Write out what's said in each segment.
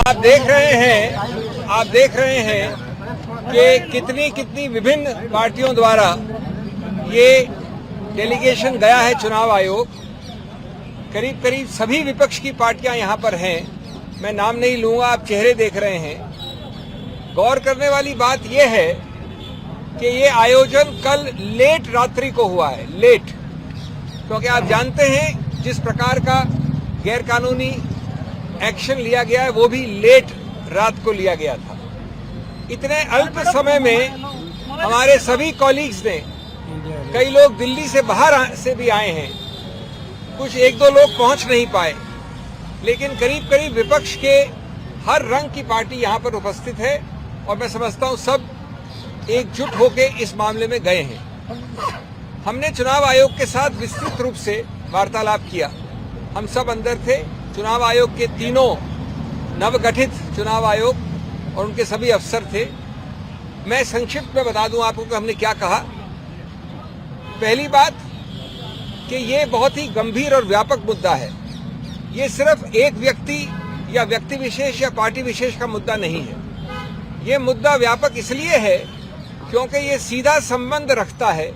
आप देख रहे हैं कि कितनी विभिन्न पार्टियों द्वारा ये डेलीगेशन गया है चुनाव आयोग। करीब सभी विपक्ष की पार्टियां यहां पर हैं। मैं नाम नहीं लूंगा, आप चेहरे देख रहे हैं। गौर करने वाली बात यह है कि ये आयोजन कल लेट रात्रि को हुआ है, लेट, क्योंकि आप जानते हैं जिस प्रकार का गैरकानूनी एक्शन लिया गया है वो भी लेट रात को लिया गया था। इतने अल्प समय में हमारे सभी कॉलीग्स ने, कई लोग दिल्ली से बाहर से भी आए हैं, कुछ एक दो लोग पहुंच नहीं पाए, लेकिन करीब विपक्ष के हर रंग की पार्टी यहां पर उपस्थित है और मैं समझता हूं सब एकजुट होकर इस मामले में गए हैं। हमने चुनाव आयोग के साथ विस्तृत रूप से वार्तालाप किया। हम सब अंदर थे। चुनाव आयोग के तीनों नवगठित चुनाव आयोग और उनके सभी अफसर थे। मैं संक्षिप्त में बता दूं आपको कि हमने क्या कहा। पहली बात कि ये बहुत ही गंभीर और व्यापक मुद्दा है। ये सिर्फ एक व्यक्ति या व्यक्ति विशेष या पार्टी विशेष का मुद्दा नहीं है। ये मुद्दा व्यापक इसलिए है क्योंकि ये सीधा संबंध रखता है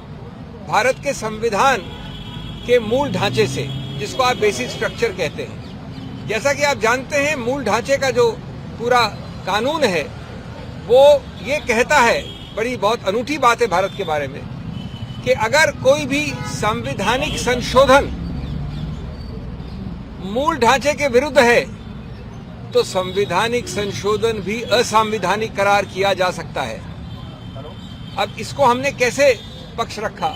भारत के संविधान के मूल ढांचे से, जिसको आप बेसिक स्ट्रक्चर कहते हैं। जैसा कि आप जानते हैं, मूल ढांचे का जो पूरा कानून है वो ये कहता है, बड़ी बहुत अनूठी बात है भारत के बारे में, कि अगर कोई भी संवैधानिक संशोधन मूल ढांचे के विरुद्ध है तो संवैधानिक संशोधन भी असंवैधानिक करार किया जा सकता है। अब इसको हमने कैसे पक्ष रखा?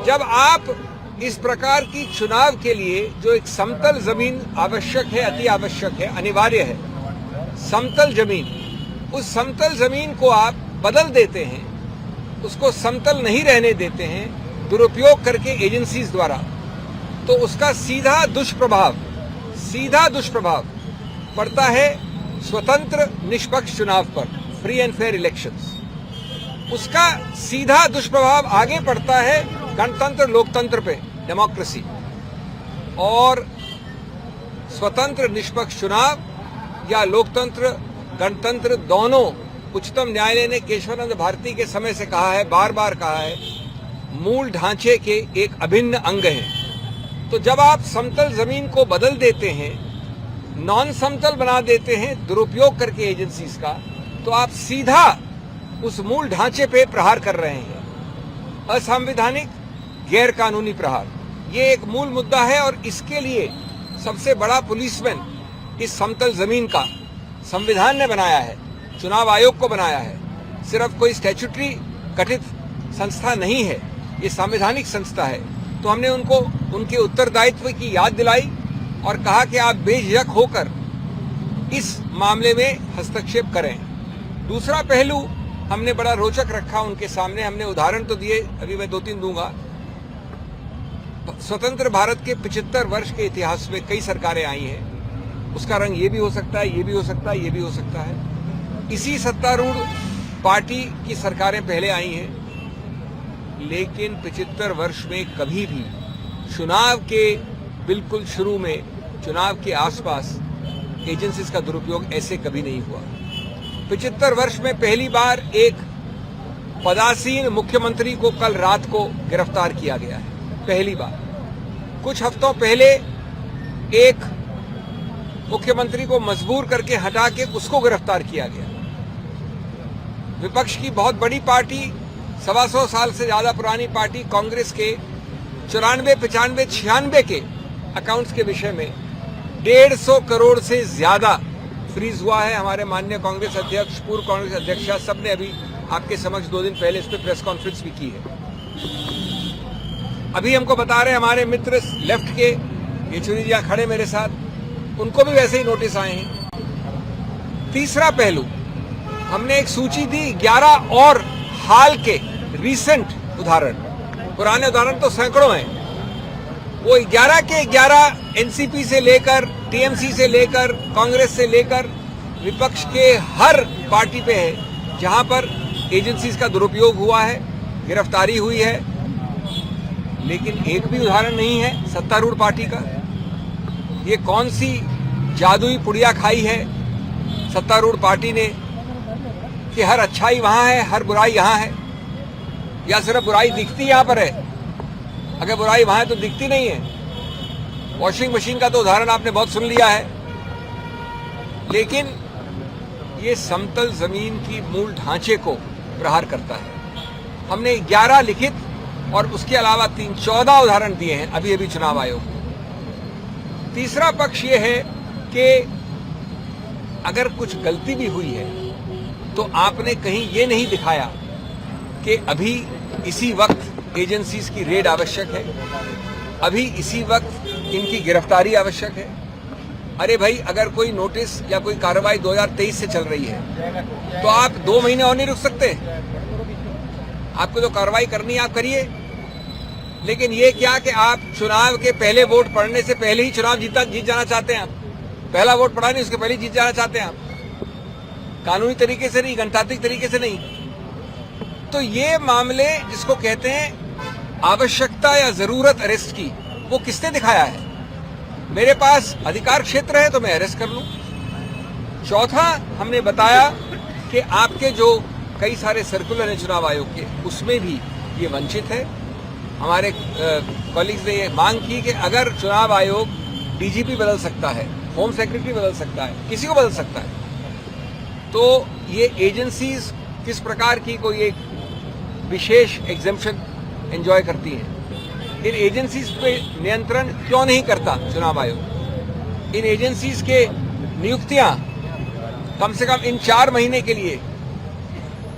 जब आप इस प्रकार की चुनाव के लिए जो एक समतल जमीन आवश्यक है, अति आवश्यक है, अनिवार्य है, समतल जमीन, उस समतल जमीन को आप बदल देते हैं, उसको समतल नहीं रहने देते हैं दुरुपयोग करके एजेंसीज द्वारा, तो उसका सीधा दुष्प्रभाव पड़ता है स्वतंत्र निष्पक्ष चुनाव पर, फ्री एंड फेयर इलेक्शंस। उसका सीधा दुष्प्रभाव आगे पड़ता है गणतंत्र लोकतंत्र पे, डेमोक्रेसी। और स्वतंत्र निष्पक्ष चुनाव या लोकतंत्र गणतंत्र दोनों, उच्चतम न्यायालय ने केशवानंद भारती के समय से कहा है, बार बार कहा है, मूल ढांचे के एक अभिन्न अंग हैं। तो जब आप समतल जमीन को बदल देते हैं, नॉन समतल बना देते हैं दुरुपयोग करके एजेंसीज का, तो आप सीधा उस मूल ढांचे पे प्रहार कर रहे हैं, असंवैधानिक गैर कानूनी प्रहार। ये एक मूल मुद्दा है और इसके लिए सबसे बड़ा पुलिसमैन इस समतल जमीन का संविधान ने बनाया है, चुनाव आयोग को बनाया है। सिर्फ कोई स्टैट्यूटरी गठित संस्था नहीं है, ये संवैधानिक संस्था है। तो हमने उनको उनके उत्तरदायित्व की याद दिलाई और कहा कि आप बेझिझक होकर इस मामले में हस्तक्षेप करें। दूसरा पहलू हमने बड़ा रोचक रखा उनके सामने। हमने उदाहरण तो दिए, अभी मैं 2-3 दूंगा। स्वतंत्र भारत के 75 वर्ष के इतिहास में कई सरकारें आई हैं। उसका रंग ये भी हो सकता है, ये भी हो सकता है, ये भी हो सकता है। इसी सत्तारूढ़ पार्टी की सरकारें पहले आई हैं, लेकिन 75 वर्ष में कभी भी चुनाव के बिल्कुल शुरू में, चुनाव के आसपास एजेंसीज का दुरुपयोग ऐसे कभी नहीं हुआ। 75 वर्ष में पहली बार एक पदासीन मुख्यमंत्री को कल रात को गिरफ्तार किया गया है, पहली बार। कुछ हफ्तों पहले एक मुख्यमंत्री को मजबूर करके हटा के उसको गिरफ्तार किया गया। विपक्ष की बहुत बड़ी पार्टी, 125 साल से ज्यादा पुरानी पार्टी कांग्रेस के 94, 95, 96 के अकाउंट्स के विषय में 150 करोड़ से ज्यादा फ्रीज हुआ है। हमारे माननीय कांग्रेस अध्यक्ष, पूर्व कांग्रेस अध्यक्षा, सबने अभी आपके समक्ष 2 दिन पहले इस पर प्रेस कॉन्फ्रेंस भी की है। अभी हमको बता रहे हमारे मित्र लेफ्ट के, येचुरी जी खड़े मेरे साथ, उनको भी वैसे ही नोटिस आए हैं। तीसरा पहलू, हमने एक सूची दी 11 और हाल के रीसेंट उदाहरण। पुराने उदाहरण तो सैकड़ों हैं। वो 11 के 11 एनसीपी से लेकर, टीएमसी से लेकर, कांग्रेस से लेकर विपक्ष के हर पार्टी पे है जहां पर एजेंसीज का दुरुपयोग हुआ है, गिरफ्तारी हुई है। लेकिन एक भी उदाहरण नहीं है सत्तारूढ़ पार्टी का। ये कौन सी जादुई पुड़िया खाई है सत्तारूढ़ पार्टी ने कि हर अच्छाई वहां है, हर बुराई यहां है, या सिर्फ बुराई दिखती यहां पर है? अगर बुराई वहां है तो दिखती नहीं है। वॉशिंग मशीन का तो उदाहरण आपने बहुत सुन लिया है, लेकिन ये समतल जमीन की मूल ढांचे को प्रहार करता है। हमने 11 लिखित और उसके अलावा 14 उदाहरण दिए हैं अभी अभी चुनाव आयोग को। तीसरा पक्ष ये है कि अगर कुछ गलती भी हुई है तो आपने कहीं ये नहीं दिखाया कि अभी इसी वक्त एजेंसीज की रेड आवश्यक है, अभी इसी वक्त इनकी गिरफ्तारी आवश्यक है। अरे भाई, अगर कोई नोटिस या कोई कार्रवाई 2023 से चल रही है तो आप 2 महीने और नहीं रुक सकते? आपको जो कार्रवाई करनी है आप करिए, लेकिन ये क्या कि आप चुनाव के पहले वोट पड़ने से पहले ही चुनाव जीत जाना चाहते हैं? आप पहला वोट पड़ा नहीं, उसके पहले जीत जाना चाहते हैं आप? कानूनी तरीके से नहीं, गणतांत्रिक तरीके से नहीं। तो ये मामले जिसको कहते हैं आवश्यकता या जरूरत अरेस्ट की, वो किसने दिखाया है? मेरे पास अधिकार क्षेत्र है तो मैं अरेस्ट कर लूं। चौथा, हमने बताया कि आपके जो कई सारे सर्कुलर हैं चुनाव आयोग के, उसमें भी ये वंचित है। हमारे कॉलीग्स ने ये मांग की कि अगर चुनाव आयोग डीजीपी बदल सकता है, होम सेक्रेटरी बदल सकता है, किसी को बदल सकता है, तो ये एजेंसीज किस प्रकार की कोई एक विशेष एग्जेम्पशन एंजॉय करती हैं? इन एजेंसीज पे नियंत्रण क्यों नहीं करता चुनाव आयोग? इन एजेंसीज के नियुक्तियां कम से कम इन 4 महीने के लिए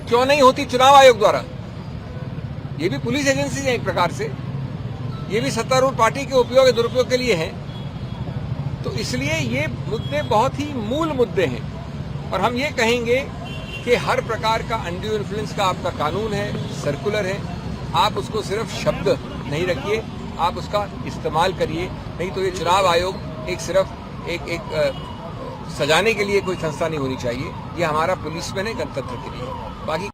क्यों नहीं होती चुनाव आयोग द्वारा? ये भी पुलिस एजेंसीज हैं एक प्रकार से, ये भी सत्तारूढ़ पार्टी के उपयोग दुरुपयोग के लिए हैं। तो इसलिए ये मुद्दे बहुत ही मूल मुद्दे हैं, और हम ये कहेंगे कि हर प्रकार का अनड्यू इन्फ्लुएंस का आपका कानून है, सर्कुलर है, आप उसको सिर्फ शब्द नहीं रखिए, आप उसका इस्तेमाल करिए। नहीं तो ये चुनाव आयोग एक सिर्फ एक सजाने के लिए कोई संस्था नहीं होनी चाहिए। ये हमारा पुलिसमैन है गणतंत्र के लिए। बाकी